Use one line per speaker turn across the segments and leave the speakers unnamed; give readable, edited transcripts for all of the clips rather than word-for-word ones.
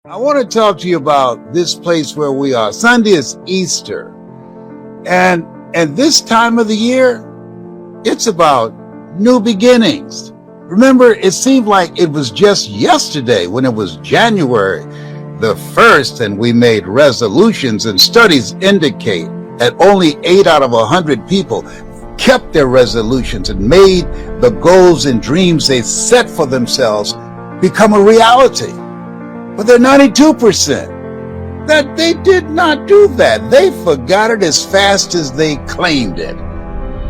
I want to talk to you about this place where we are. Sunday is Easter. And this time of the year, it's about new beginnings. Remember, it seemed like it was just yesterday when it was January the 1st and we made resolutions, and studies indicate that only 8 out of 100 people kept their resolutions and made the goals and dreams they set for themselves become a reality. But they're 92% that they did not do that. They forgot it as fast as they claimed it.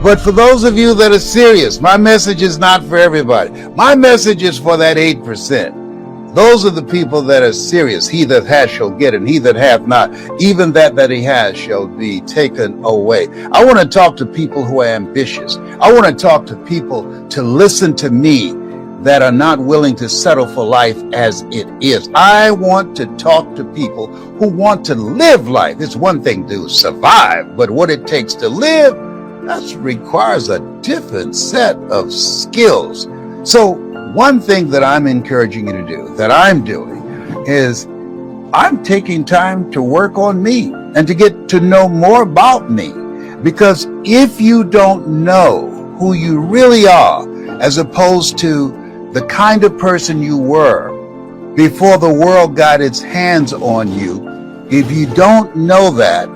But for those of you that are serious, my message is not for everybody. My message is for that 8%. Those are the people that are serious. He that has shall get, and he that hath not, even that he has shall be taken away. I want to talk to people who are ambitious. I want to talk to people to listen to me that are not willing to settle for life as it is. I want to talk to people who want to live life. It's one thing to survive, but what it takes to live, that requires a different set of skills. So one thing that I'm encouraging you to do, that I'm doing, is I'm taking time to work on me and to get to know more about me. Because if you don't know who you really are, as opposed to the kind of person you were before the world got its hands on you, if you don't know that,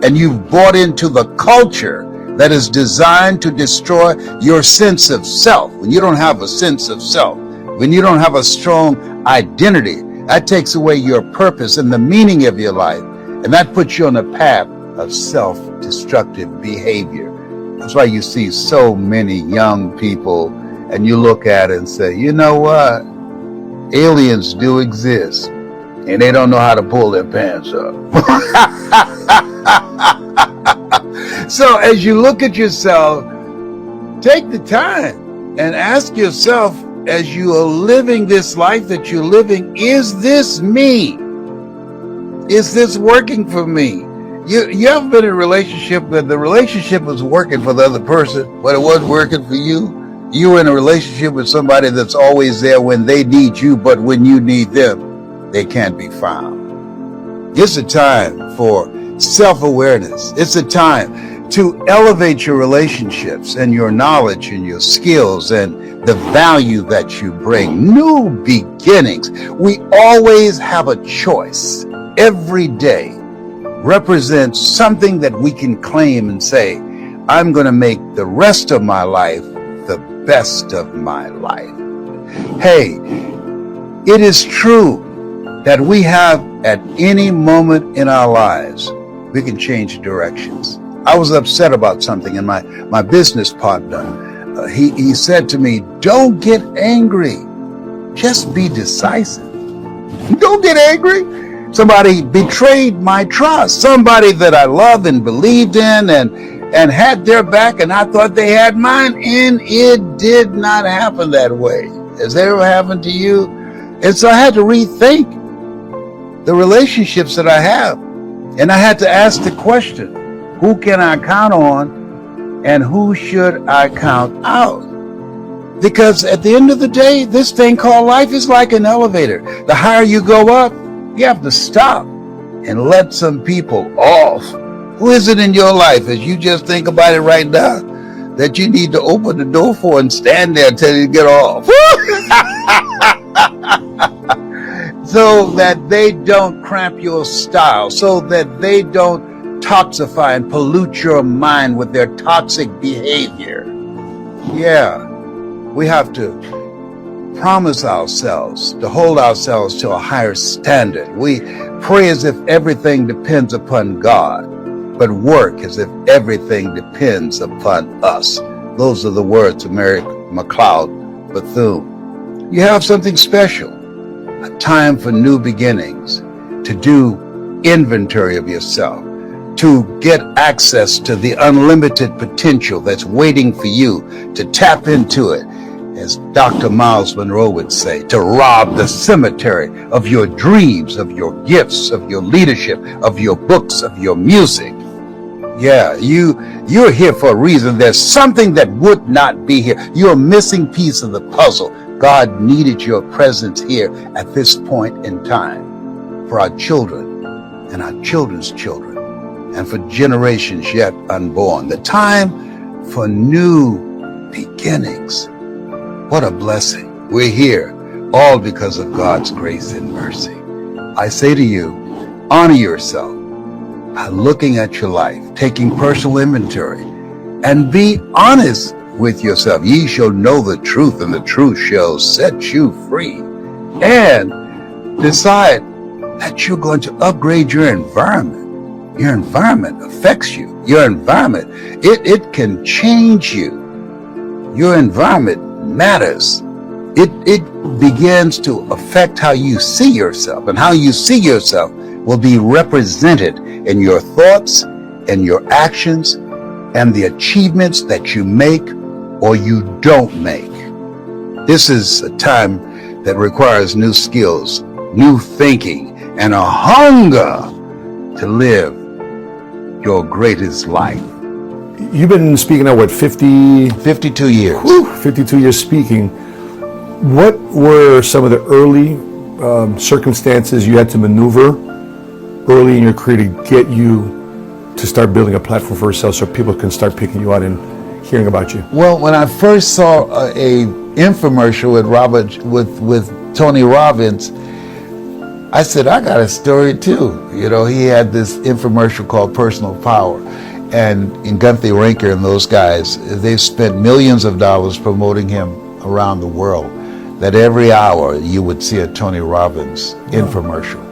and you've bought into the culture that is designed to destroy your sense of self, when you don't have a sense of self, when you don't have a strong identity, that takes away your purpose and the meaning of your life, and that puts you on a path of self-destructive behavior. That's why you see so many young people and you look at it and say, you know what? Aliens do exist, and they don't know how to pull their pants up. So as you look at yourself, take the time and ask yourself, as you are living this life that you're living, is this me? Is this working for me? You ever been in a relationship where the relationship was working for the other person, but it wasn't working for you? You were in a relationship with somebody that's always there when they need you, but when you need them, they can't be found. It's a time for self-awareness. It's a time to elevate your relationships and your knowledge and your skills and the value that you bring. New beginnings. We always have a choice. Every day represents something that we can claim and say, I'm going to make the rest of my life the best of my life. Hey, it is true that we have at any moment in our lives, we can change directions. I was upset about something, and my business partner, he said to me, don't get angry, just be decisive. Don't get angry. Somebody betrayed my trust, somebody that I loved and believed in and had their back, and I thought they had mine, and it did not happen that way. Has that ever happened to you? And so I had to rethink the relationships that I have, and I had to ask the question, who can I count on and who should I count out? Because at the end of the day, this thing called life is like an elevator. The higher you go up, you have to stop and let some people off. Who is it in your life, as you just think about it right now, that you need to open the door for and stand there until you get off? So that they don't cramp your style, so that they don't toxify and pollute your mind with their toxic behavior. Yeah, we have to promise ourselves to hold ourselves to a higher standard. We pray as if everything depends upon God, but work as if everything depends upon us. Those are the words of Mary McLeod Bethune. You have something special, a time for new beginnings, to do inventory of yourself, to get access to the unlimited potential that's waiting for you to tap into it. As Dr. Miles Monroe would say, to rob the cemetery of your dreams, of your gifts, of your leadership, of your books, of your music. Yeah, you're here for a reason. There's something that would not be here. You're a missing piece of the puzzle. God needed your presence here at this point in time. for our children and our children's children, and for generations yet unborn. The time for new beginnings. What a blessing. We're here, all because of God's grace and mercy. I say to you, honor yourself by looking at your life, taking personal inventory, and be honest with yourself. Ye shall know the truth, and the truth shall set you free. And decide that you're going to upgrade your environment. Your environment affects you. Your environment, it can change you. Your environment matters. It begins to affect how you see yourself, and how you see yourself will be represented in your thoughts and your actions and the achievements that you make or you don't make. This is a time that requires new skills, new thinking, and a hunger to live your greatest life.
You've been speaking now, what,
52 years.
Whew, 52 years speaking. What were some of the early circumstances you had to maneuver early in your career to get you to start building a platform for yourself so people can start picking you out and hearing about you?
Well, when I first saw a infomercial with Tony Robbins, I said, I got a story too. You know, he had this infomercial called Personal Power. And in Gunther Rinker and those guys, they've spent millions of dollars promoting him around the world, that every hour you would see a Tony Robbins infomercial.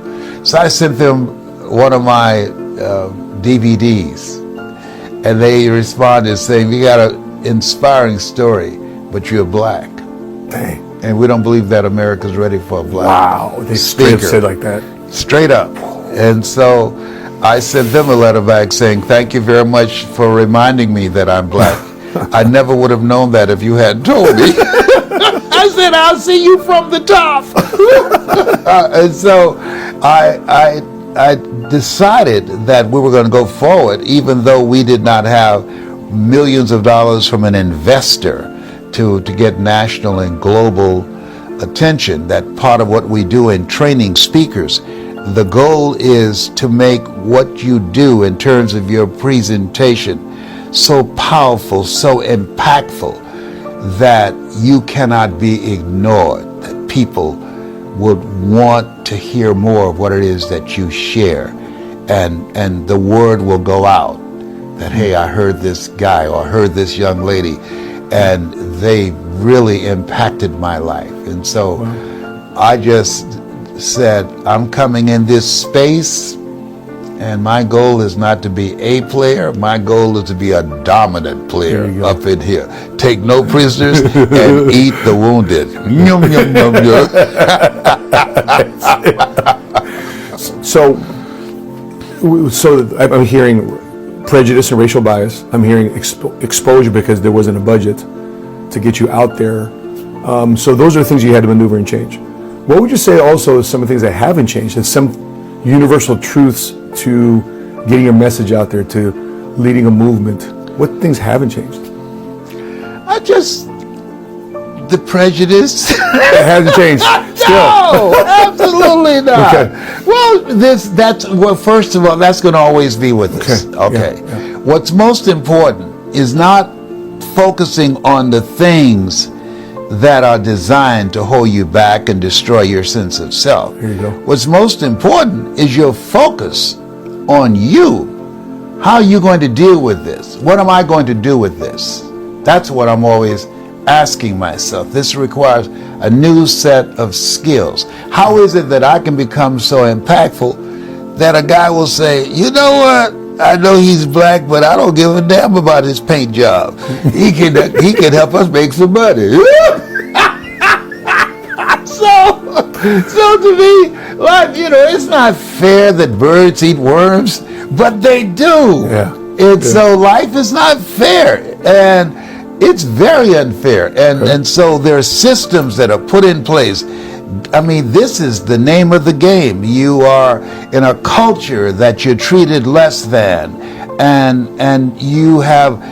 So I sent them one of my DVDs, and they responded saying, "You got an inspiring story, but you're black."
Dang.
And we don't believe that America's ready for a black
Wow, they straight up said like that.
Straight up. And so I sent them a letter back saying, "Thank you very much for reminding me that I'm black. I never would have known that if you hadn't told me." I said, "I'll see you from the top." And so I decided that we were going to go forward, even though we did not have millions of dollars from an investor to get national and global attention. That part of what we do in training speakers, the goal is to make what you do in terms of your presentation so powerful, so impactful, that you cannot be ignored, that people would want to hear more of what it is that you share, and the word will go out that, hey, I heard this guy or I heard this young lady, and they really impacted my life. And so I just said, I'm coming in this space, and my goal is not to be a player. My goal is to be a dominant player up in here. Take no prisoners and eat the wounded. Yum, yum, yum, yum.
So I'm hearing prejudice and racial bias. I'm hearing exposure because there wasn't a budget to get you out there. So those are things you had to maneuver and change. What would you say also is some of the things that haven't changed, and some universal truths to getting your message out there, to leading a movement? What things haven't changed?
The prejudice.
It hasn't changed. Still.
No, absolutely not.
Okay.
Well, first of all, that's going to always be with us. Okay. Yeah. What's most important is not focusing on the things that are designed to hold you back and destroy your sense of self.
Here you go.
What's most important is your focus on you. How are you going to deal with this? What am I going to do with this? That's what I'm always asking myself. This requires a new set of skills. How is it that I can become so impactful that a guy will say, you know what? I know he's black, but I don't give a damn about his paint job. He can help us make some money. So to me, like, it's not fair that birds eat worms, but they do.
Yeah.
And so life is not fair, and it's very unfair. And so there are systems that are put in place. I mean, this is the name of the game. You are in a culture that you're treated less than, and you have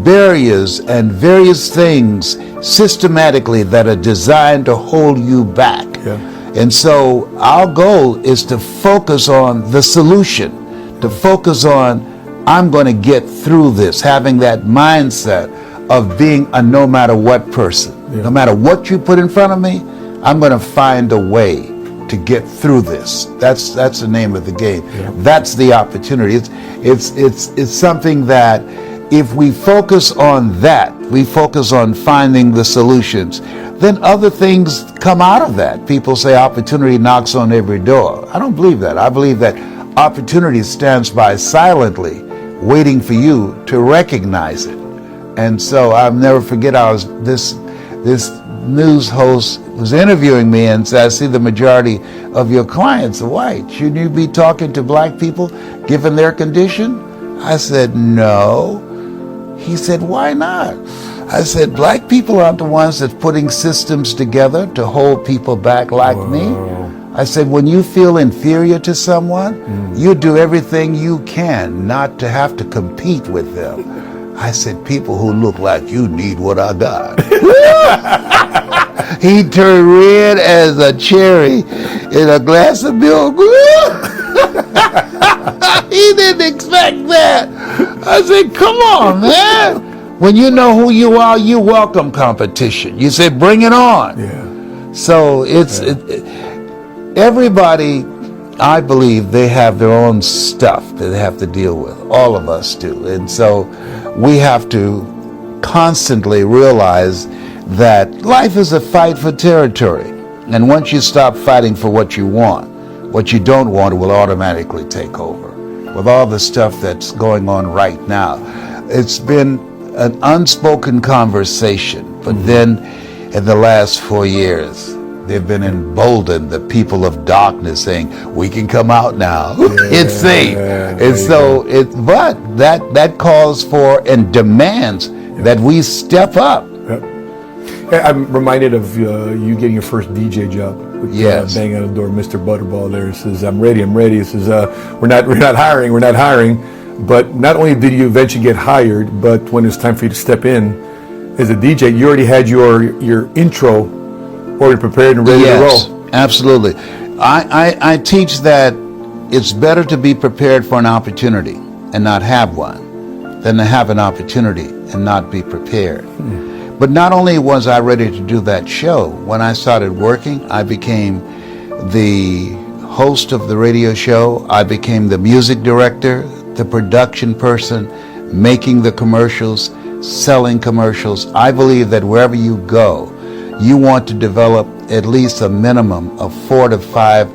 barriers and various things systematically that are designed to hold you back.
Yeah.
And so our goal is to focus on the solution, to focus on, I'm going to get through this, having that mindset of being a no matter what person. No matter what you put in front of me, I'm going to find a way to get through this. That's the name of the game. That's the opportunity. It's something that if we focus on that, we focus on finding the solutions, then other things come out of that. People say opportunity knocks on every door. I don't believe that. I believe that opportunity stands by silently, waiting for you to recognize it. And so I'll never forget, this news host was interviewing me and said, I see the majority of your clients are white. Shouldn't you be talking to black people given their condition? I said, no. He said, why not? I said, black people aren't the ones that's putting systems together to hold people back like me. I said, when you feel inferior to someone, you do everything you can not to have to compete with them. I said, people who look like you need what I got. He turned red as a cherry in a glass of milk. He didn't expect that. I said, come on, man. When you know who you are, you welcome competition. You say, bring it on.
Yeah.
So everybody, I believe, they have their own stuff that they have to deal with. All of us do. And so we have to constantly realize that life is a fight for territory. And once you stop fighting for what you want, what you don't want will automatically take over. With all the stuff that's going on right now, it's been an unspoken conversation. But then in the last 4 years, they've been emboldened, the people of darkness, saying, we can come out now. It's safe. And so but that calls for and demands that we step up.
I'm reminded of you getting your first DJ job. With, banging on the door, Mr. Butterball there says, I'm ready. He says, we're not hiring. But not only did you eventually get hired, but when it's time for you to step in as a DJ, you already had your intro already prepared and ready to roll.
Absolutely. I teach that it's better to be prepared for an opportunity and not have one than to have an opportunity and not be prepared. But not only was I ready to do that show, when I started working, I became the host of the radio show. I became the music director, the production person, making the commercials, selling commercials. I believe that wherever you go, you want to develop at least a minimum of 4 to 5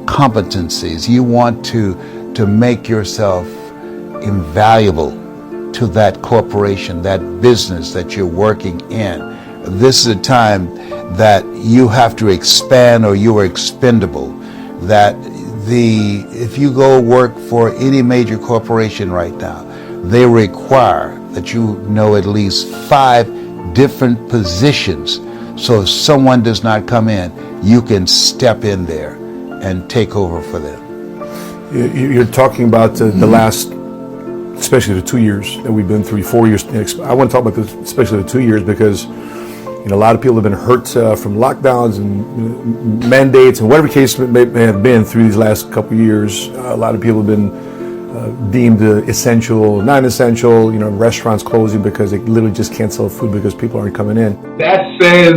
competencies. You want to make yourself invaluable to that corporation, that business that you're working in. This is a time that you have to expand or you are expendable. That if you go work for any major corporation right now, they require that you know at least 5 different positions. So if someone does not come in, you can step in there and take over for them.
You're talking about the last, especially the 2 years that we've been through, 4 years. I want to talk about this, especially the 2 years, because a lot of people have been hurt from lockdowns and mandates and whatever case may have been through these last couple of years. A lot of people have been deemed essential, non-essential, restaurants closing because they literally just can't sell food because people aren't coming in.
That says,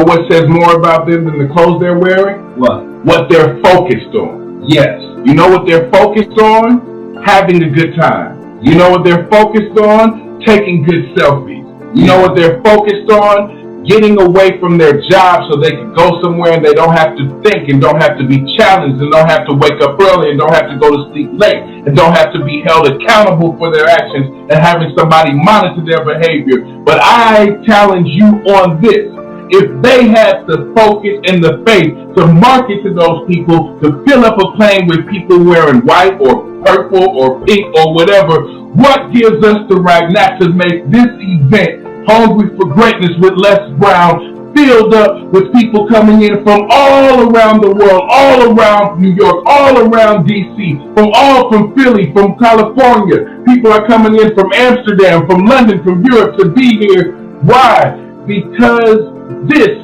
what says more about them than the clothes they're wearing? What they're focused on. Yes. You know what they're focused on? Having a good time. You know what they're focused on? Taking good selfies. You know what they're focused on? Getting away from their job so they can go somewhere and they don't have to think and don't have to be challenged and don't have to wake up early and don't have to go to sleep late and don't have to be held accountable for their actions and having somebody monitor their behavior. But I challenge you on this. If they had the focus and the faith to market to those people, to fill up a plane with people wearing white or purple or pink or whatever, what gives us the right not to make this event Hungry for Greatness with Les Brown filled up with people coming in from all around the world, all around New York, all around DC, from Philly, from California. People are coming in from Amsterdam, from London, from Europe to be here. Why? Because this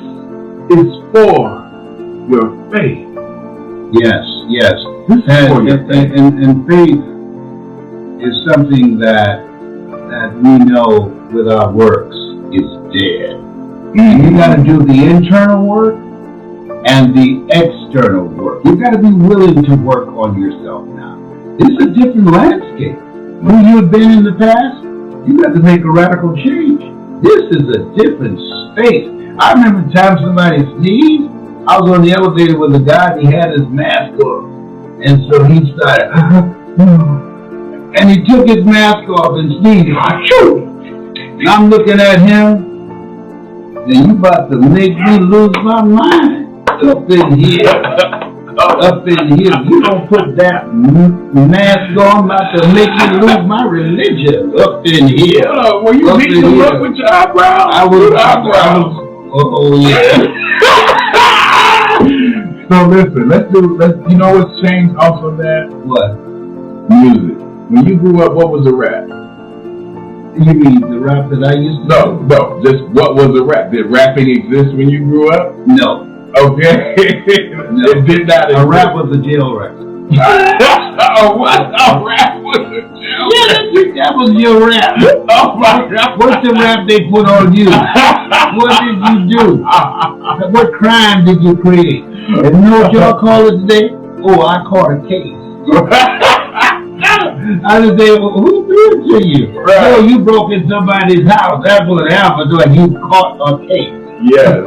is for your faith.
Yes, yes.
This is for your faith.
And faith is something that we know with our works is dead. And you got to do the internal work and the external work. You got to be willing to work on yourself now. This is a different landscape. Who you have been in the past, you got to make a radical change. This is a different space. I remember the time somebody sneezed. I was on the elevator with a guy and he had his mask on. And so he started, and he took his mask off and sneezed. And I'm looking at him, and you about to make me lose my mind. Up in here. You don't put that mask on, about to make me lose my religion. Up in here.
Were you beating him up with your eyebrows?
I was. Oh yeah.
So listen, you know what's changed off of that?
What?
Music. When you grew up, what was a rap?
You mean the rap that I used to do?
No, just what was a rap? Did rapping exist when you grew up?
No.
Okay.
No.
It did not exist.
A rap was a jail record.
What? A rap was a jail record?
That was your rap.
Oh my God.
What's the rap they put on you? What did you do? What crime did you create? And you know what y'all call it today? Oh, I caught a case. I just say, well, who did it to you?
Right.
Oh, you broke in somebody's house. That's what happened. Like you caught a case.
Yes.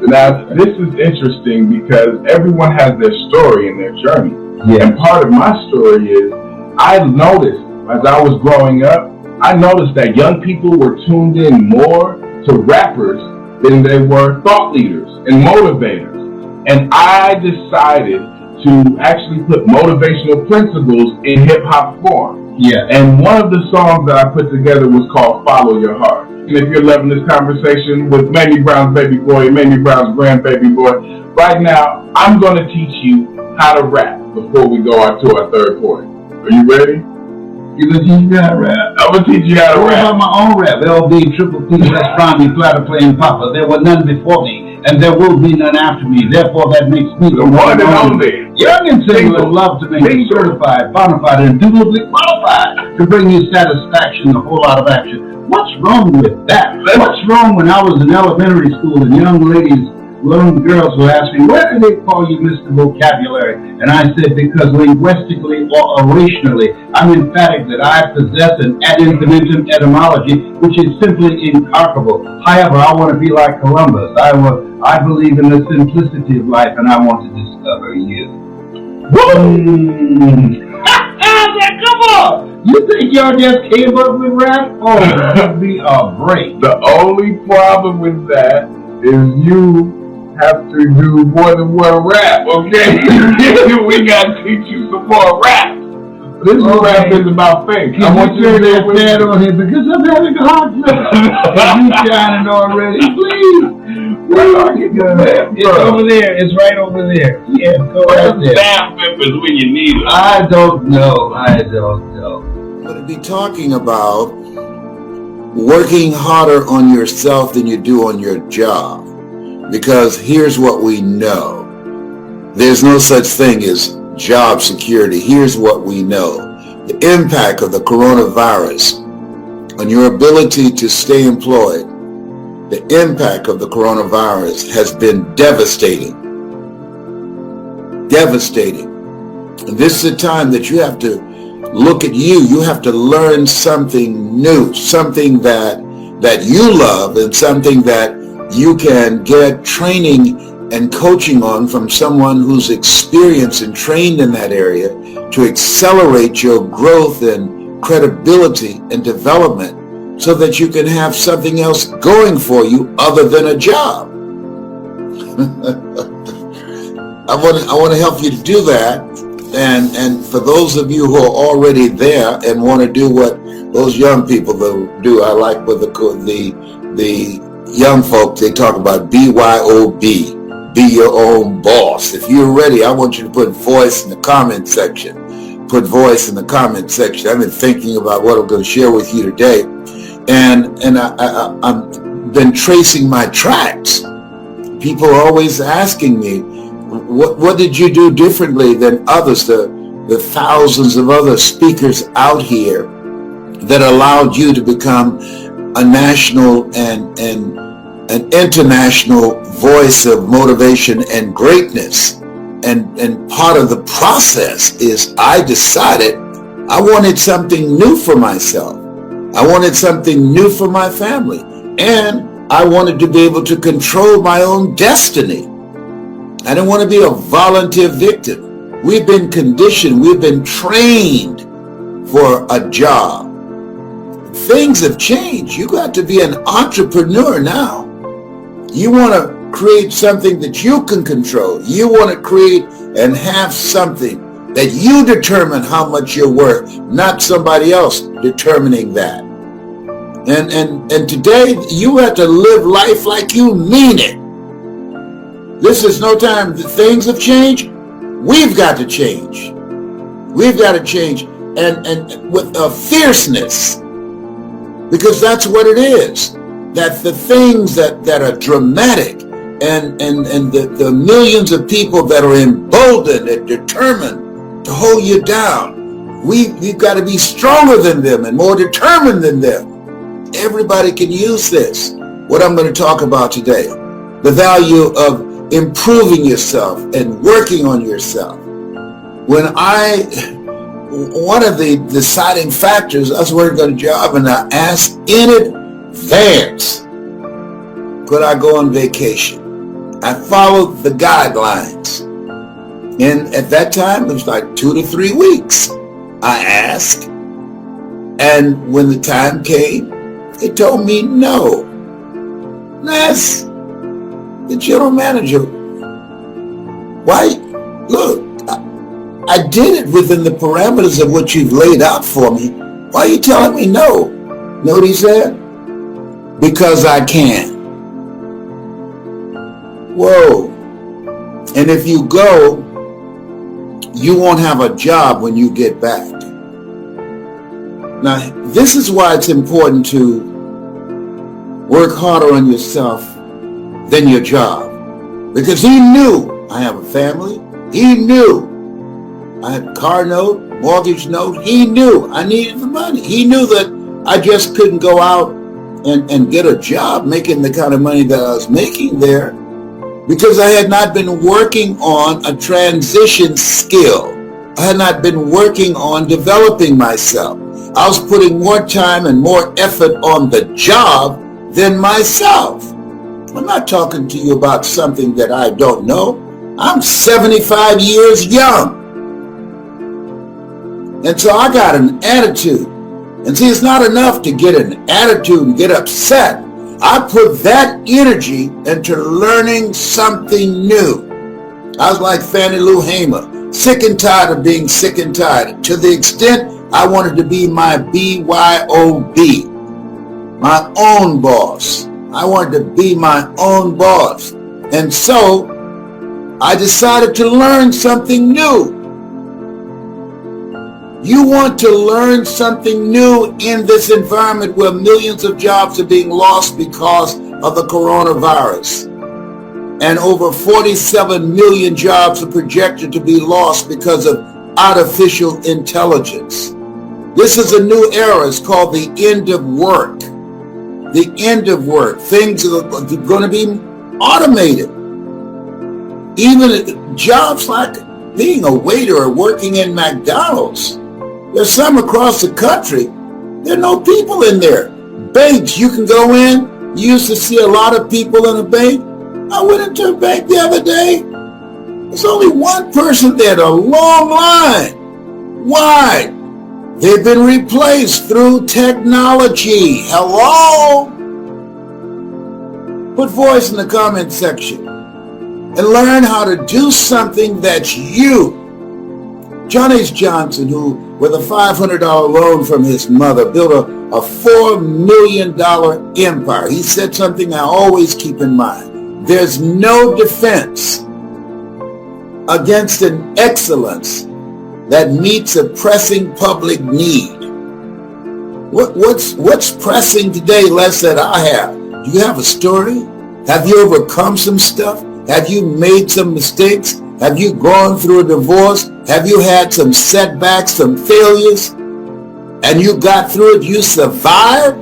Now, this is interesting because everyone has their story and their journey.
Yeah.
And part of my story is I noticed as I was growing up, I noticed that young people were tuned in more to rappers than they were thought leaders and motivators. And I decided to actually put motivational principles in hip-hop form.
Yeah.
And one of the songs that I put together was called Follow Your Heart. And if you're loving this conversation with Mamie Brown's baby boy and Mamie Brown's grandbaby boy, right now, I'm going to teach you how to rap before we go to our third point. Are you ready?
You gonna teach me how to rap?
I'm going to teach you how to
What
rap.
about my own rap? LB, Triple P, let's find me, flatter playing Papa. There were none before me, and there will be none after me. Therefore, that makes me
The one and only.
Young and single
Bingo.
and love to make you
Bingo.
certified, bona fide, and indubitably qualified to bring you satisfaction, a whole lot of action. What's wrong with that? What's wrong when I was in elementary school and young girls would ask me, why do they call you Mr. Vocabulary? And I said, because linguistically or orationally, I'm emphatic that I possess an ad infinitum etymology, which is simply incalculable. However, I want to be like Columbus. I believe in the simplicity of life, and I want to discover you. Boom! Come on! You think y'all just came up with rap? Oh, that would be a break.
The only problem with that is you have to do more than one rap, okay? We gotta teach you some more rap. This rap is about faith.
I want you to turn that on here because I'm having a hard time. You shining already, please. Where are you going? It's over there. It's right over there. Yeah, go right there.
Staff members when you need them.
I don't know.
I'm going to be talking about working harder on yourself than you do on your job. Because here's what we know. There's no such thing as job security. Here's what we know. The impact of the coronavirus on your ability to stay employed, the impact of the coronavirus has been devastating. Devastating. And this is a time that you have to look at you. You have to learn something new, something that you love and something that you can get training and coaching on from someone who's experienced and trained in that area to accelerate your growth and credibility and development so that you can have something else going for you other than a job. I want to help you to do that. And for those of you who are already there and want to do what those young people do, I like what the young folks, they talk about BYOB. Be your own boss. If you're ready, I want you to put voice in the comment section. Put voice in the comment section. I've been thinking about what I'm going to share with you today. And I've been tracing my tracks. People are always asking me, What did you do differently than others, the thousands of other speakers out here that allowed you to become a national and an international voice of motivation and greatness? And part of the process is I decided I wanted something new for myself. I wanted something new for my family. And I wanted to be able to control my own destiny. I didn't want to be a volunteer victim. We've been conditioned, we've been trained for a job. Things have changed. You got to be an entrepreneur now. You want to create something that you can control. You want to create and have something that you determine how much you're worth, not somebody else determining that. And today you have to live life like you mean it. This is no time that things have changed. We've got to change. We've got to change and with a fierceness, because that's what it is. That the things that are dramatic and the millions of people that are emboldened and determined to hold you down, we've got to be stronger than them and more determined than them. Everybody can use this. What I'm going to talk about today, the value of improving yourself and working on yourself. One of the deciding factors, I was working on a job and I asked in advance, could I go on vacation? I followed the guidelines. And at that time, it was like 2 to 3 weeks. I asked. And when the time came, they told me no. That's the general manager. Why? Look, I did it within the parameters of what you've laid out for me. Why are you telling me no? Know what he said? Because I can. Whoa. And if you go, you won't have a job when you get back. Now, this is why it's important to work harder on yourself than your job. Because he knew I have a family. He knew I had a car note, mortgage note. He knew I needed the money. He knew that I just couldn't go out and get a job making the kind of money that I was making there because I had not been working on a transition skill. I had not been working on developing myself. I was putting more time and more effort on the job than myself. I'm not talking to you about something that I don't know. I'm 75 years young. And so I got an attitude. And see, it's not enough to get an attitude and get upset. I put that energy into learning something new. I was like Fannie Lou Hamer, sick and tired of being sick and tired, to the extent I wanted to be my BYOB, my own boss. I wanted to be my own boss. And so I decided to learn something new. You want to learn something new in this environment where millions of jobs are being lost because of the coronavirus. And over 47 million jobs are projected to be lost because of artificial intelligence. This is a new era. It's called the end of work. The end of work. Things are going to be automated. Even jobs like being a waiter or working in McDonald's. There's some across the country. There are no people in there. Banks, you can go in. You used to see a lot of people in a bank. I went into a bank the other day. There's only one person there, a long line. Why? They've been replaced through technology. Hello? Put voice in the comment section and learn how to do something that's you. John H. Johnson, who, with a $500 loan from his mother, built a $4 million empire. He said something I always keep in mind. There's no defense against an excellence that meets a pressing public need. What's pressing today less than I have? Do you have a story? Have you overcome some stuff? Have you made some mistakes? Have you gone through a divorce? Have you had some setbacks, some failures? And you got through it, you survived?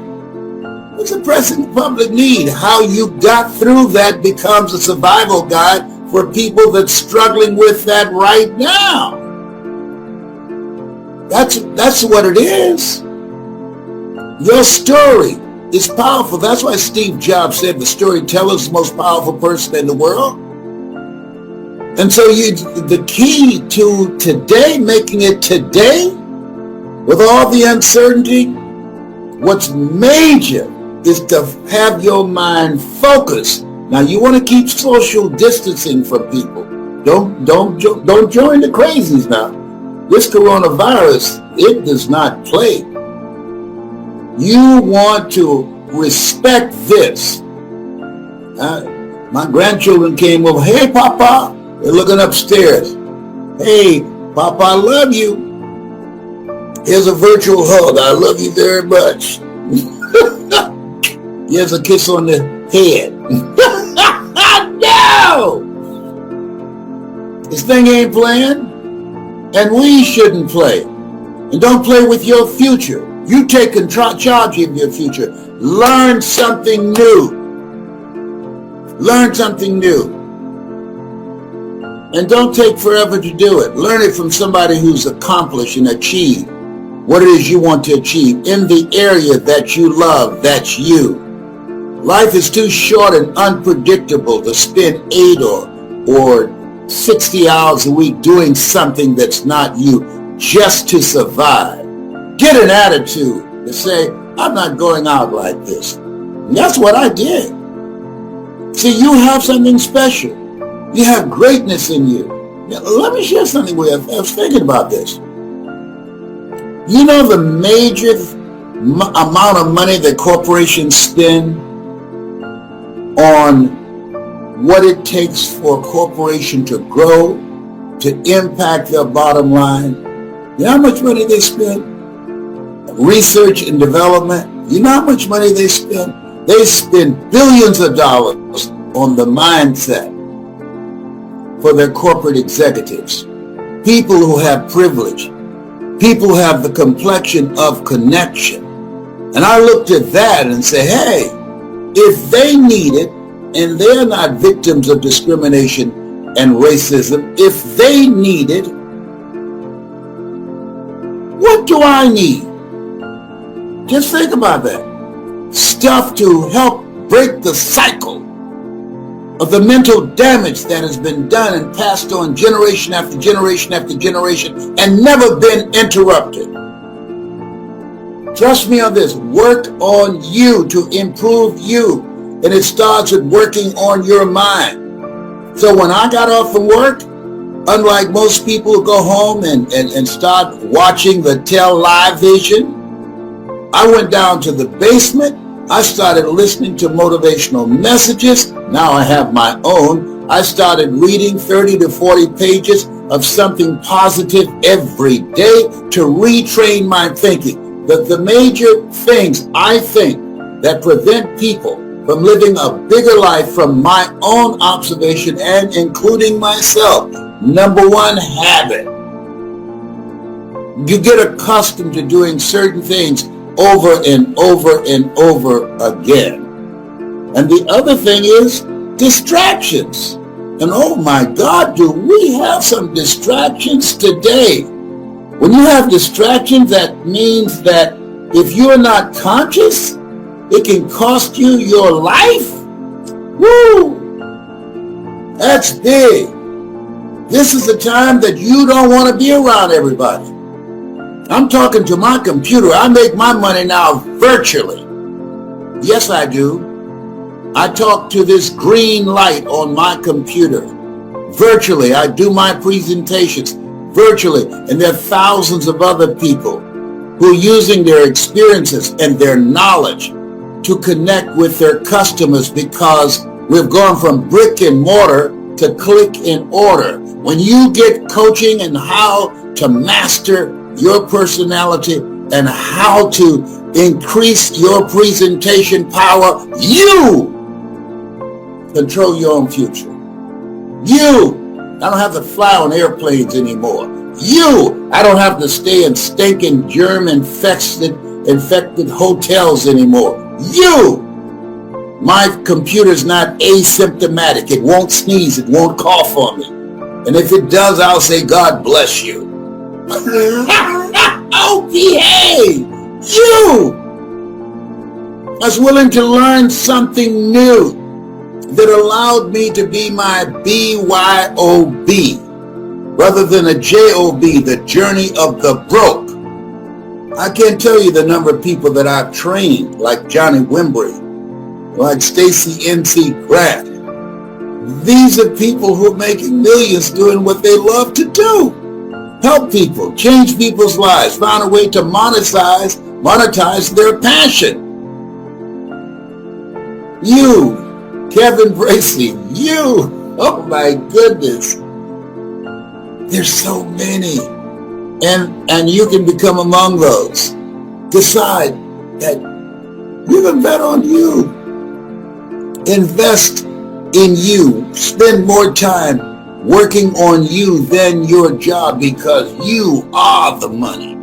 It's a pressing public need. How you got through that becomes a survival guide for people that's struggling with that right now. That's what it is. Your story is powerful. That's why Steve Jobs said the storyteller is the most powerful person in the world. And so the key to today, making it today, with all the uncertainty, what's major is to have your mind focused. Now you want to keep social distancing from people. Don't join the crazies now. This coronavirus, it does not play. You want to respect this. My grandchildren came over. Hey, Papa. They're looking upstairs. Hey, Papa, I love you. Here's a virtual hug. I love you very much. Here's a kiss on the head. No! This thing ain't playing. And we shouldn't play. And don't play with your future. You take charge of your future. Learn something new. Learn something new. And don't take forever to do it. Learn it from somebody who's accomplished and achieved what it is you want to achieve in the area that you love. That's you. Life is too short and unpredictable to spend 8 or 60 hours a week doing something that's not you just to survive. Get an attitude to say, I'm not going out like this. And that's what I did. See, you have something special. You have greatness in you. Now, let me share something with you. I was thinking about this. You know the major amount of money that corporations spend on what it takes for a corporation to grow, to impact their bottom line? You know how much money they spend? Research and development. You know how much money they spend? They spend billions of dollars on the mindset for their corporate executives. People who have privilege. People who have the complexion of connection. And I looked at that and said, hey, if they need it, and they're not victims of discrimination and racism, if they need it, what do I need? Just think about that. Stuff to help break the cycle of the mental damage that has been done and passed on generation after generation after generation and never been interrupted. Trust me on this. Work on you to improve you. And it starts with working on your mind. So when I got off from work, unlike most people who go home and start watching the television, I went down to the basement. I started listening to motivational messages. Now I have my own. I started reading 30 to 40 pages of something positive every day to retrain my thinking. The major things I think that prevent people from living a bigger life from my own observation and including myself. Number one, habit. You get accustomed to doing certain things over and over and over again. And the other thing is distractions. And oh my God, do we have some distractions today? When you have distractions, that means that if you're not conscious, it can cost you your life. Woo! That's big. This is the time that you don't want to be around everybody. I'm talking to my computer. I make my money now virtually. Yes, I do. I talk to this green light on my computer. Virtually, I do my presentations virtually. And there are thousands of other people who are using their experiences and their knowledge to connect with their customers, because we've gone from brick and mortar to click and order. When you get coaching and how to master your personality and how to increase your presentation power, you control your own future. You, I don't have to fly on airplanes anymore. You, I don't have to stay in stinking germ-infected hotels anymore. You, my computer's not asymptomatic. It won't sneeze. It won't cough on me. And if it does, I'll say, God bless you. Oh, behave! You! I was willing to learn something new that allowed me to be my BYOB rather than a JOB, the journey of the broke. I can't tell you the number of people that I've trained, like Johnny Wimbrey, like Stacey N.C. Grant. These are people who are making millions doing what they love to do. Help people, change people's lives, find a way to monetize their passion. You, Kevin Bracey, you, oh my goodness. There's so many. And you can become among those. Decide that you're going to bet on you. Invest in you. Spend more time working on you than your job, because you are the money.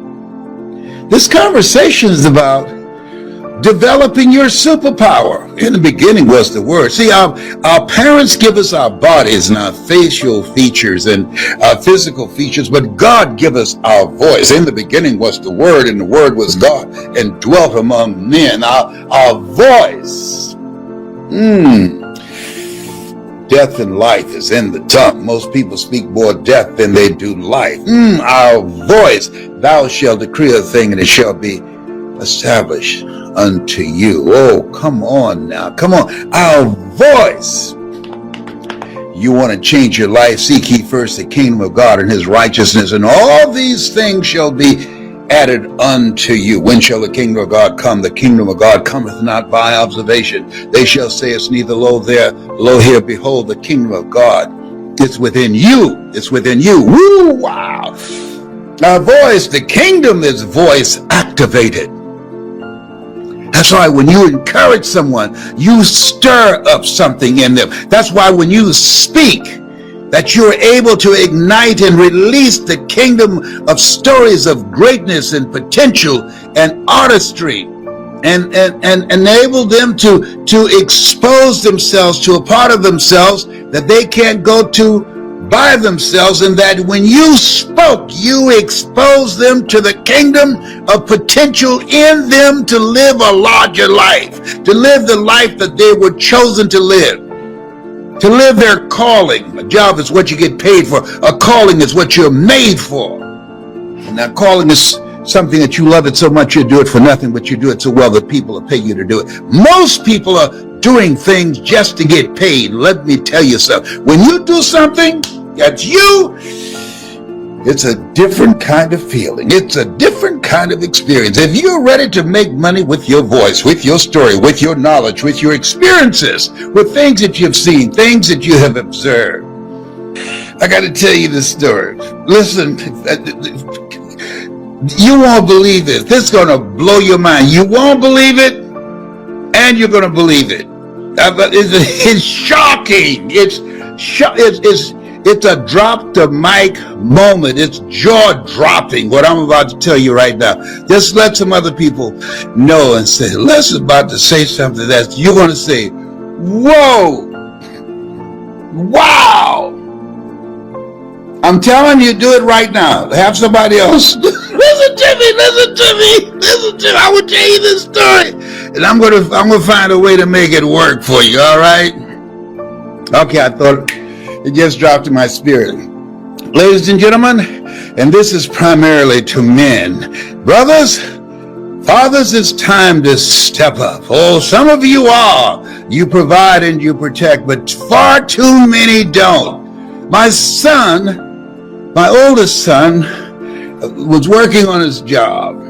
This conversation is about developing your superpower. In the beginning was the Word. See, our parents give us our bodies and our facial features and our physical features, but God give us our voice. In the beginning was the Word, and the Word was God and dwelt among men. Our voice. Death and life is in the tongue. Most people speak more death than they do life. Our voice. Thou shalt decree a thing, and it shall be established unto you. Oh, come on now. Come on. Our voice. You want to change your life? Seek ye first the kingdom of God and his righteousness, and all these things shall be added unto you. When shall the kingdom of God come? The kingdom of God cometh not by observation. They shall say, it's neither lo there, lo here. Behold, the kingdom of God. It's within you. It's within you. Woo, wow. Our voice, the kingdom is voice activated. That's why when you encourage someone, you stir up something in them. That's why when you speak, that you're able to ignite and release the kingdom of stories of greatness and potential and artistry, and enable them to expose themselves to a part of themselves that they can't go to by themselves, and that when you spoke, you exposed them to the kingdom of potential in them to live a larger life, to live the life that they were chosen to live their calling. A job is what you get paid for. A calling is what you're made for. And that calling is something that you love it so much you do it for nothing, but you do it so well that people will pay you to do it. Most people are doing things just to get paid. Let me tell you something. When you do something that's you, it's a different kind of feeling. It's a different kind of experience. If you're ready to make money with your voice, with your story, with your knowledge, with your experiences, with things that you've seen, things that you have observed, I got to tell you this story. Listen, you won't believe it. This is going to blow your mind. You won't believe it, and you're going to believe it. It's shocking. It's a drop the mic moment. It's jaw-dropping, what I'm about to tell you right now. Just let some other people know and say, Les is about to say something that you're going to say, whoa, wow. I'm telling you, do it right now. Have somebody else. Listen to me. I will tell you this story. And I'm going to find a way to make it work for you, all right? Okay, I thought it just dropped in my spirit. Ladies and gentlemen, and this is primarily to men. Brothers, fathers, it's time to step up. Oh, some of you are. You provide and you protect, but far too many don't. My son, my oldest son, was working on his job.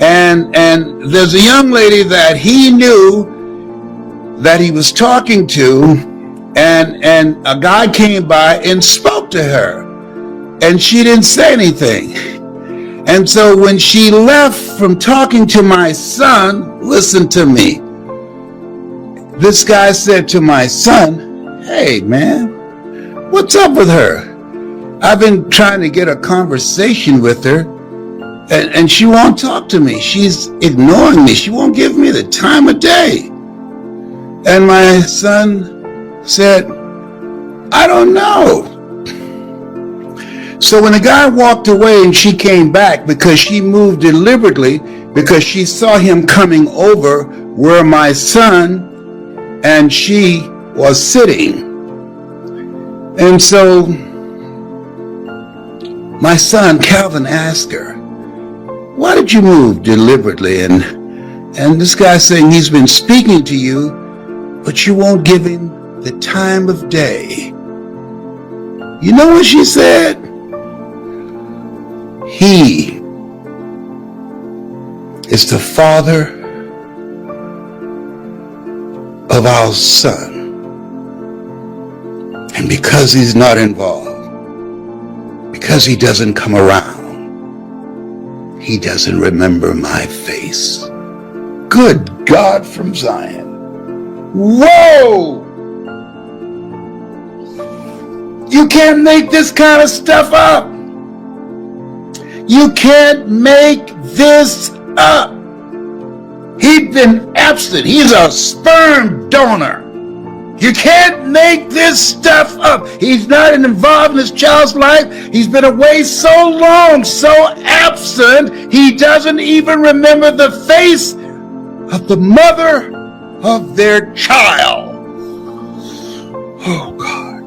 And there's a young lady that he knew that he was talking to, and a guy came by and spoke to her, and she didn't say anything. And so when she left from talking to my son, listen to me. This guy said to my son, hey man, What's up with her? I've been trying to get a conversation with her, and she won't talk to me. She's ignoring me. She won't give me the time of day. And my son said, I don't know. So when the guy walked away and she came back, because she moved deliberately, because she saw him coming over where my son and she was sitting. And so my son, Calvin, asked her, why did you move deliberately? And this guy saying he's been speaking to you, but you won't give him the time of day. You know what she said? He is the father of our son. And because he's not involved, because he doesn't come around, he doesn't remember my face. Good God from Zion. Whoa! You can't make this kind of stuff up. You can't make this up. He'd been absent. He's a sperm donor. You can't make this stuff up. He's not involved in this child's life. He's been away so long, so absent, he doesn't even remember the face of the mother of their child. Oh, God.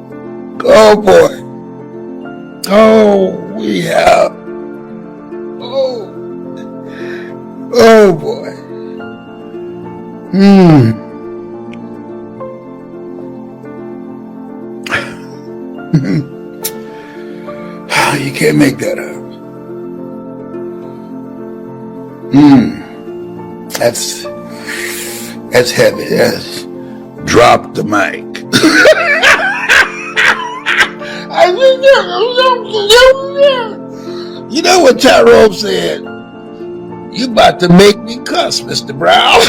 Oh, boy. Oh, we have. Oh, boy. You can't make that up. That's heavy. That's drop the mic. You know what Tyrone said? You about to make me cuss, Mr. Brown.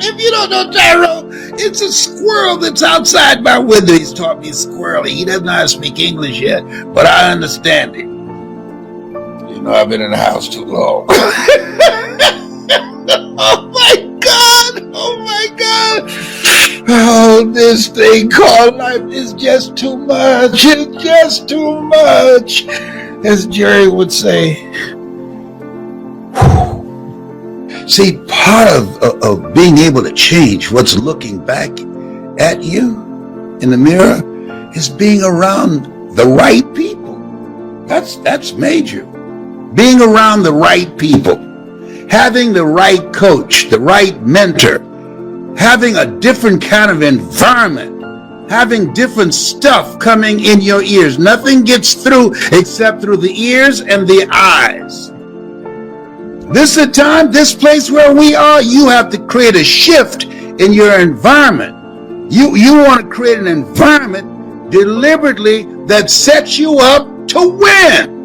If you don't know Tyrone, it's a squirrel that's outside my window. He's taught me squirrely. He doesn't know how to speak English yet, but I understand it. You know, I've been in the house too long. Oh my God! Oh my God! Oh, this thing called life is just too much. It's just too much. As Jerry would say. See, part of being able to change what's looking back at you in the mirror is being around the right people. That's major. Being around the right people. Having the right coach, the right mentor. Having a different kind of environment. Having different stuff coming in your ears. Nothing gets through except through the ears and the eyes. This is a time, this place where we are, you have to create a shift in your environment. You want to create an environment deliberately that sets you up to win.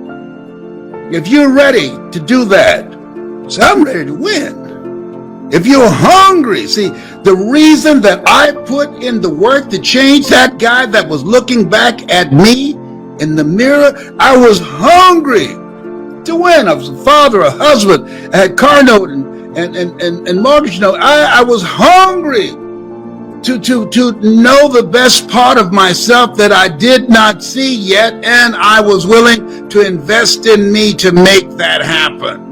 If you're ready to do that, so I'm ready to win. If you're hungry, see, the reason that I put in the work to change that guy that was looking back at me in the mirror, I was hungry to win. I was a father, a husband, I had car note and mortgage note. I was hungry to know the best part of myself that I did not see yet, and I was willing to invest in me to make that happen.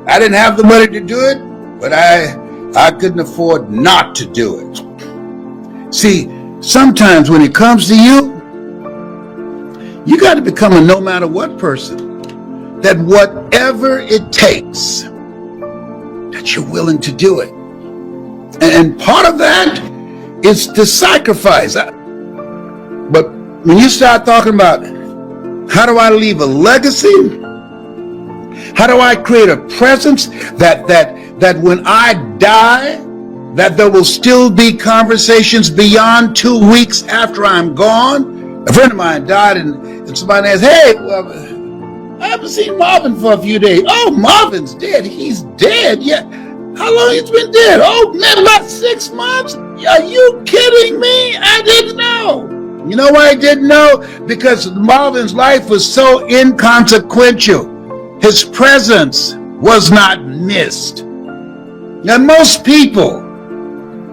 I didn't have the money to do it, but I couldn't afford not to do it. See, sometimes when it comes to you, you got to become a no matter what person. That whatever it takes, that you're willing to do it. And part of that is to sacrifice. But when you start talking about how do I leave a legacy? How do I create a presence that when I die, that there will still be conversations beyond 2 weeks after I'm gone? A friend of mine died and somebody asked, hey, well, I haven't seen Marvin for a few days. Oh, Marvin's dead. He's dead. Yeah. How long he's been dead? Oh, man, about 6 months. Are you kidding me? I didn't know. You know why I didn't know? Because Marvin's life was so inconsequential. His presence was not missed. Now, most people,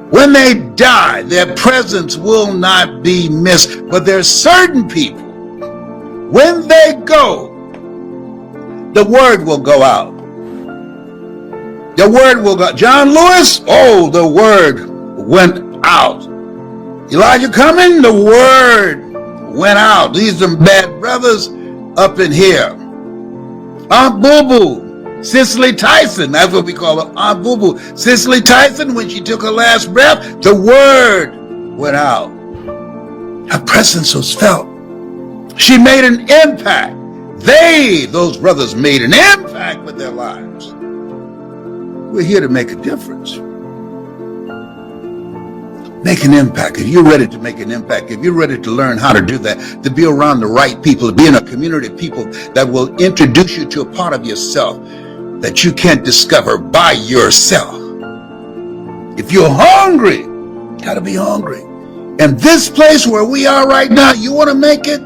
when they die, their presence will not be missed. But there's certain people, when they go, the word will go out. The word will go. John Lewis, oh, the word went out. Elijah Cumming, the word went out. These are bad brothers up in here. Aunt Boo Boo, Cicely Tyson, that's what we call her, Aunt Boo Boo. Cicely Tyson, when she took her last breath, the word went out. Her presence was felt. She made an impact. Those brothers made an impact with their lives. We're here to make a difference. Make an impact. If you're ready to make an impact, if you're ready to learn how to do that, to be around the right people, to be in a community of people that will introduce you to a part of yourself that you can't discover by yourself. If you're hungry, you gotta be hungry. And this place where we are right now, you want to make it?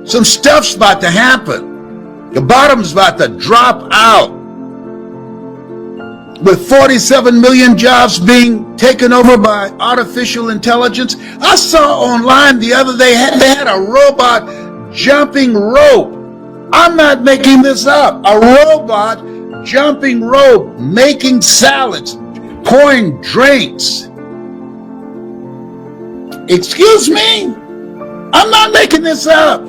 Some stuff's about to happen. The bottom's about to drop out. With 47 million jobs being taken over by artificial intelligence. I saw online the other day, they had a robot jumping rope. I'm not making this up. A robot jumping rope, making salads, pouring drinks. Excuse me? I'm not making this up.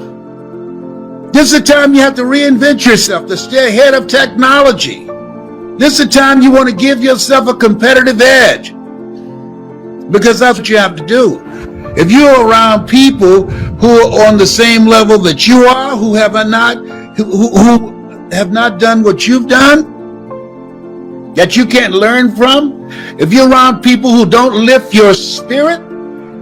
This is the time you have to reinvent yourself, to stay ahead of technology. This is the time you want to give yourself a competitive edge, because that's what you have to do. If you're around people who are on the same level that you are, who have not done what you've done, that you can't learn from, if you're around people who don't lift your spirit,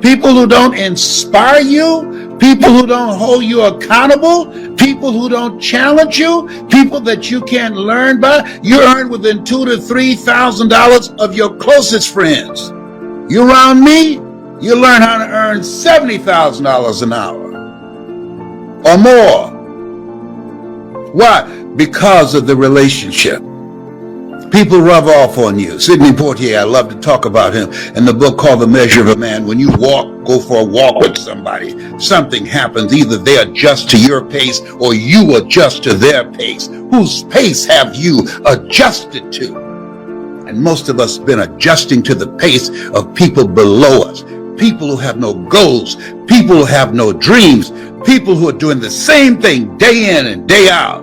people who don't inspire you, people who don't hold you accountable, people who don't challenge you, people that you can't learn by, you earn within $2,000 to $3,000 of your closest friends. You around me, you learn how to earn $70,000 an hour or more. Why? Because of the relationship. People rub off on you. Sidney Poitier, I love to talk about him in the book called The Measure of a Man. When you go for a walk with somebody, something happens. Either they adjust to your pace or you adjust to their pace. Whose pace have you adjusted to? And most of us have been adjusting to the pace of people below us. People who have no goals, people who have no dreams, people who are doing the same thing day in and day out.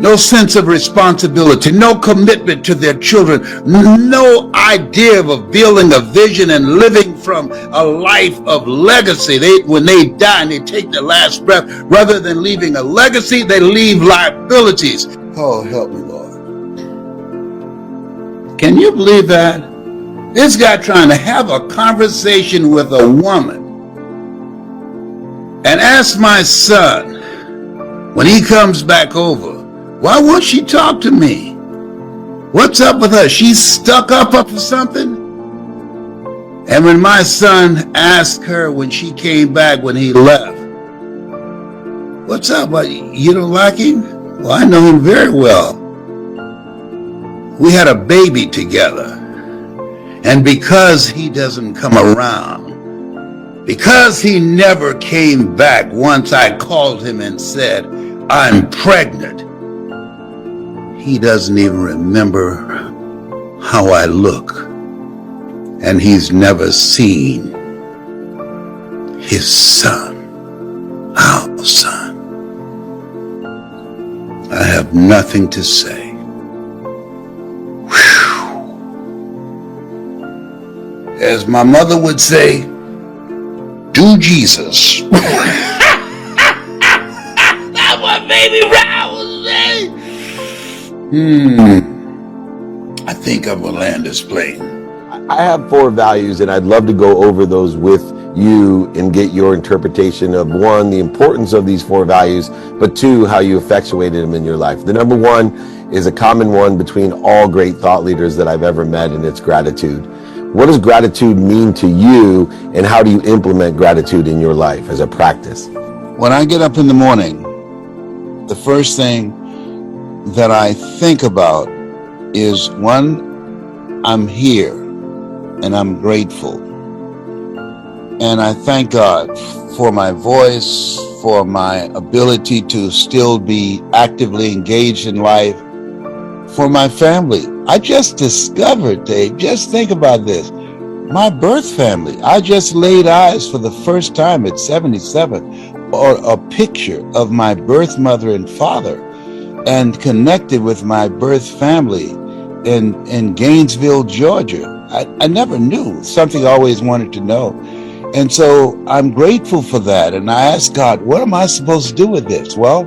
No sense of responsibility, no commitment to their children, no idea of building a vision and living from a life of legacy. When they die and they take their last breath, rather than leaving a legacy, they leave liabilities. Oh, help me, Lord. Can you believe that? This guy trying to have a conversation with a woman and ask my son, when he comes back over, why won't she talk to me? What's up with her? She's stuck up for something? And when my son asked her when she came back, when he left, what's up? You don't like him? Well, I know him very well. We had a baby together. And because he doesn't come around, because he never came back once I called him and said, I'm pregnant, he doesn't even remember how I look. And he's never seen his son, our son. I have nothing to say. Whew. As my mother would say, do Jesus. That's what baby Brown was saying. I think I'm gonna land this plane.
I have 4 values, and I'd love to go over those with you and get your interpretation of, 1, the importance of these 4 values, but 2, how you effectuated them in your life. The number 1 is a common one between all great thought leaders that I've ever met, and it's gratitude. What does gratitude mean to you, and how do you implement gratitude in your life as a practice?
When I get up in the morning, the first thing that I think about is, one, I'm here and I'm grateful. And I thank God for my voice, for my ability to still be actively engaged in life, for my family. I just discovered, Dave, just think about this, my birth family. I just laid eyes for the first time at 77 on a picture of my birth mother and father, and connected with my birth family in Gainesville, Georgia. I never knew, something I always wanted to know. And so I'm grateful for that. And I asked God, what am I supposed to do with this? Well,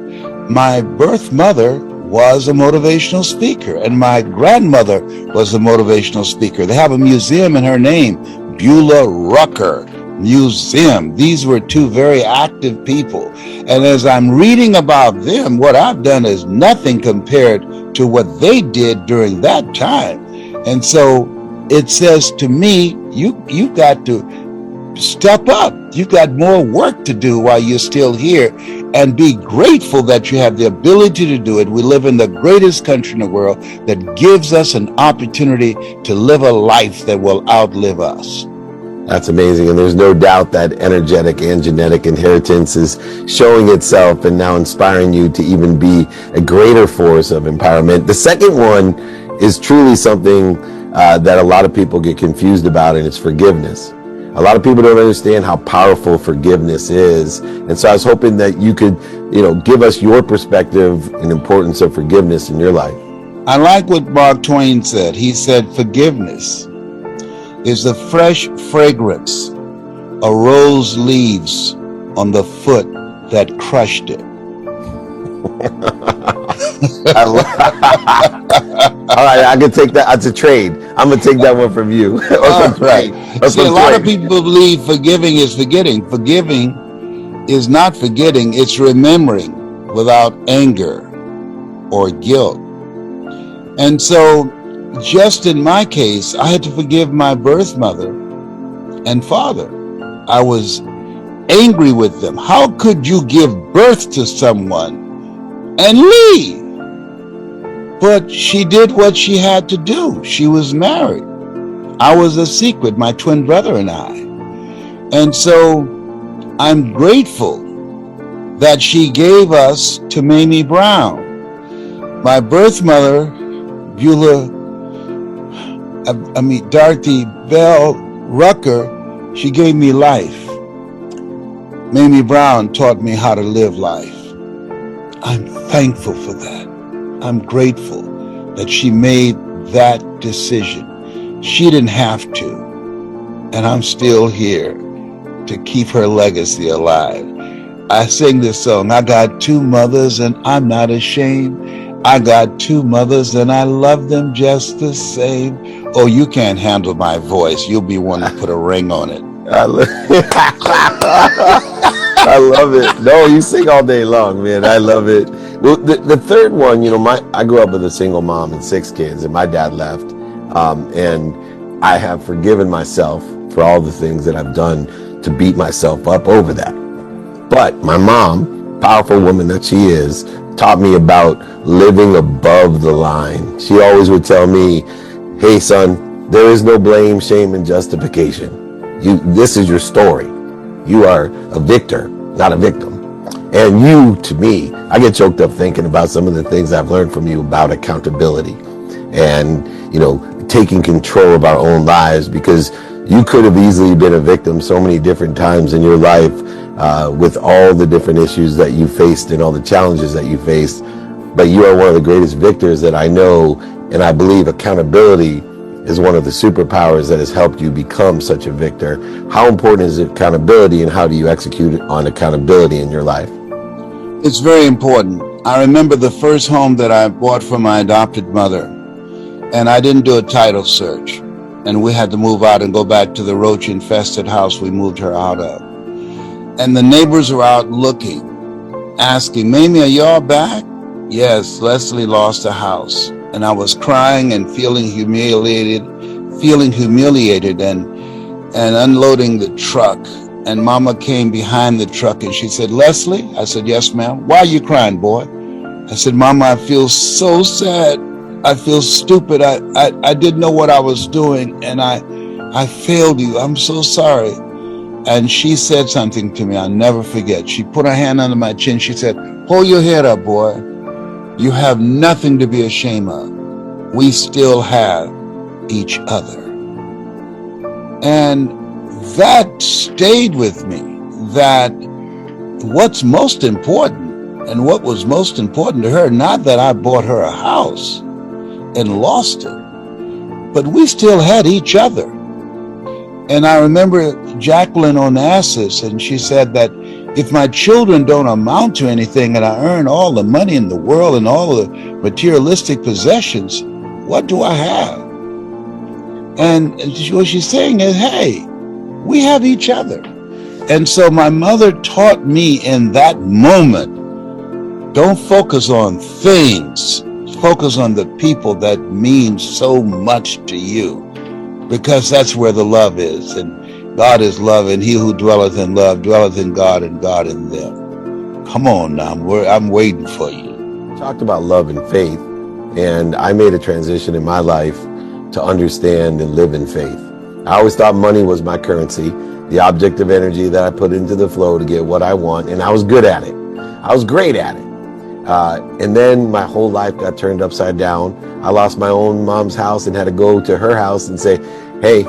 my birth mother was a motivational speaker, and my grandmother was a motivational speaker. They have a museum in her name, Beulah Rucker Museum. These were two very active people. And as I'm reading about them, what I've done is nothing compared to what they did during that time. And so it says to me, you got to step up. You've got more work to do while you're still here, and be grateful that you have the ability to do it. We live in the greatest country in the world that gives us an opportunity to live a life that will outlive us.
That's amazing. And there's no doubt that energetic and genetic inheritance is showing itself and now inspiring you to even be a greater force of empowerment. The second one is truly something that a lot of people get confused about, and it's forgiveness. A lot of people don't understand how powerful forgiveness is. And so I was hoping that you could, give us your perspective and importance of forgiveness in your life.
I like what Mark Twain said. He said, forgiveness is the fresh fragrance a rose leaves on the foot that crushed it.
All right, I can take that. That's a trade. I'm gonna take that one from you.
Right. See, a lot of people believe forgiving is forgetting. Forgiving is not forgetting, it's remembering without anger or guilt. And so, just in my case, I had to forgive my birth mother and father. I was angry with them. How could you give birth to someone and leave? But she did what she had to do. She was married. I was a secret, my twin brother and I. And so I'm grateful that she gave us to Mamie Brown. My birth mother, Dorothy Bell Rucker, she gave me life. Mamie Brown taught me how to live life. I'm thankful for that. I'm grateful that she made that decision. She didn't have to, and I'm still here to keep her legacy alive. I sing this song, I got two mothers and I'm not ashamed. I got two mothers and I love them just the same. Oh, you can't handle my voice. You'll be one to put a ring on it.
I love it. No, you sing all day long, man. I love it. Well, the third one, I grew up with a single mom and 6 kids, and my dad left. And I have forgiven myself for all the things that I've done to beat myself up over that. But my mom, powerful woman that she is, taught me about living above the line. She always would tell me, hey, son, there is no blame, shame, and justification. This is your story. You are a victor, not a victim. And you, to me, I get choked up thinking about some of the things I've learned from you about accountability and, taking control of our own lives, because you could have easily been a victim so many different times in your life with all the different issues that you faced and all the challenges that you faced. But you are one of the greatest victors that I know, and I believe accountability is one of the superpowers that has helped you become such a victor. How important is accountability, and how do you execute on accountability in your life?
It's very important. I remember the first home that I bought for my adopted mother, and I didn't do a title search, and we had to move out and go back to the roach-infested house we moved her out of. And the neighbors were out looking, asking, Mamie, are y'all back? Yes, Leslie lost a house. And I was crying and feeling humiliated, feeling humiliated and unloading the truck. And Mama came behind the truck and she said, "Leslie?" I said, "Yes, ma'am." "Why are you crying, boy?" I said, "Mama, I feel so sad. I feel stupid. I didn't know what I was doing, and I failed you. I'm so sorry." And she said something to me I'll never forget. She put her hand under my chin. She said, "Hold your head up, boy. You have nothing to be ashamed of. We still have each other." And that stayed with me, that what's most important, and what was most important to her, not that I bought her a house and lost it, but we still had each other. And I remember Jacqueline Onassis, and she said that if my children don't amount to anything and I earn all the money in the world and all the materialistic possessions, what do I have? And what she's saying is, hey, we have each other. And so my mother taught me in that moment, don't focus on things, focus on the people that mean so much to you, because that's where the love is. And God is love, and he who dwelleth in love dwelleth in God, and God in them. Come on now, I'm waiting for you.
Talked about love and faith, and I made a transition in my life to understand and live in faith. I always thought money was my currency, the object of energy that I put into the flow to get what I want, and I was good at it. I was great at it. And then my whole life got turned upside down. I lost my own mom's house and had to go to her house and say, "Hey,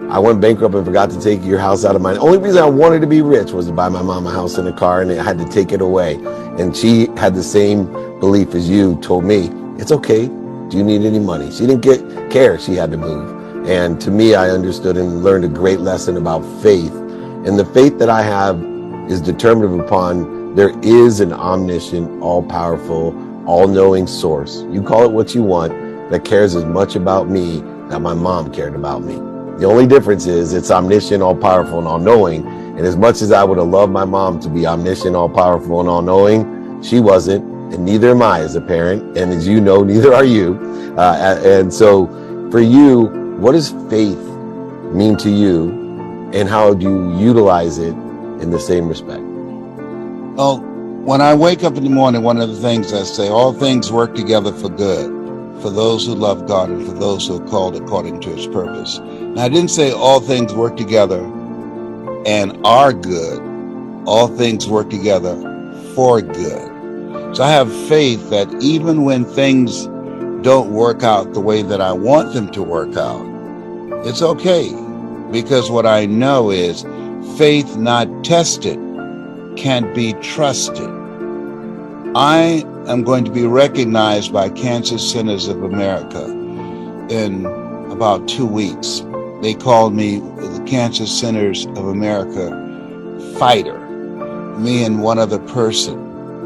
I went bankrupt and forgot to take your house out of mine." The only reason I wanted to be rich was to buy my mom a house and a car, and I had to take it away. And she had the same belief as you told me, "It's okay. Do you need any money?" She didn't care she had to move. And to me, I understood and learned a great lesson about faith. And the faith that I have is determined upon there is an omniscient, all-powerful, all-knowing source. You call it what you want, that cares as much about me that my mom cared about me. The only difference is it's omniscient, all-powerful, and all-knowing. And as much as I would have loved my mom to be omniscient, all-powerful, and all-knowing, she wasn't, and neither am I as a parent. And as you know, neither are you. And so for you, what does faith mean to you, and how do you utilize it in the same respect?
Well, when I wake up in the morning, one of the things I say, all things work together for good, for those who love God and for those who are called according to his purpose. Now, I didn't say all things work together and are good. All things work together for good. So I have faith that even when things don't work out the way that I want them to work out, it's okay. Because what I know is faith not tested can't be trusted. I am going to be recognized by Cancer Centers of America in about 2 weeks. They called me the Cancer Centers of America fighter, me and one other person.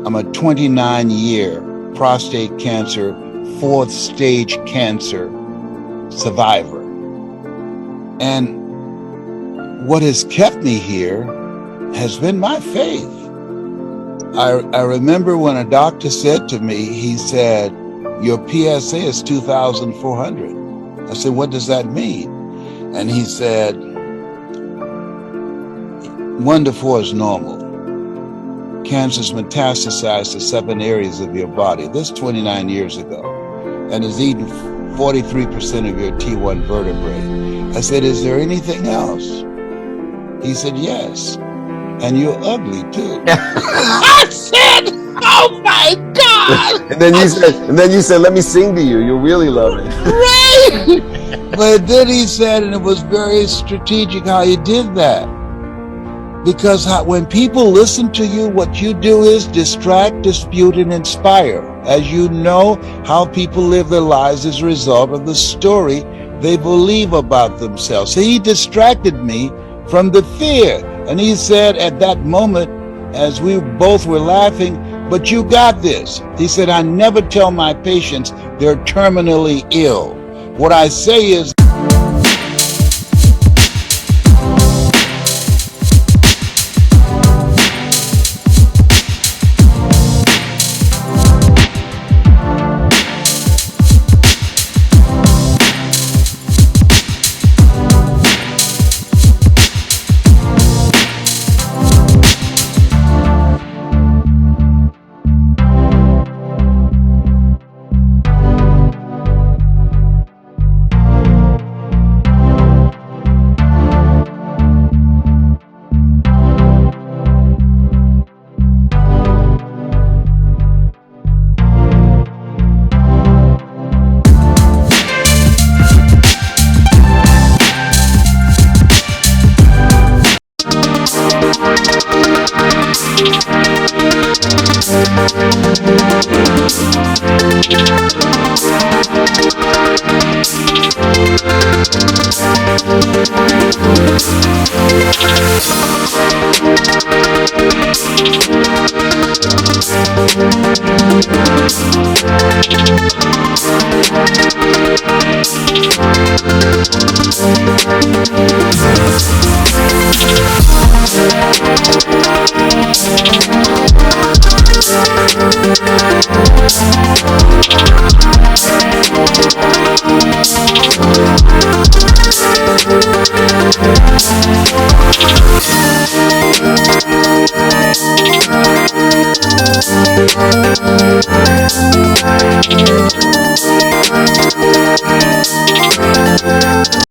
I'm a 29-year prostate cancer, 4th stage cancer survivor. And what has kept me here has been my faith. I remember when a doctor said to me, he said, "Your PSA is 2,400. I said, "What does that mean?" And he said, 1 to 4 is normal. Cancer's metastasized to 7 areas of your body. This 29 years ago, and has eaten 43% of your T1 vertebrae. I said, "Is there anything else?" He said, "Yes. And you're ugly too." I said, "Oh my God!"
And then you said, "Let me sing to you. You'll really love it."
Right. But then he said, and it was very strategic how he did that. Because when people listen to you, what you do is distract, dispute, and inspire. As you know, how people live their lives as a result of the story they believe about themselves. So he distracted me from the fear. And he said at that moment, as we both were laughing, "But you got this." He said, "I never tell my patients they're terminally ill. What I say is,
We'll be right back.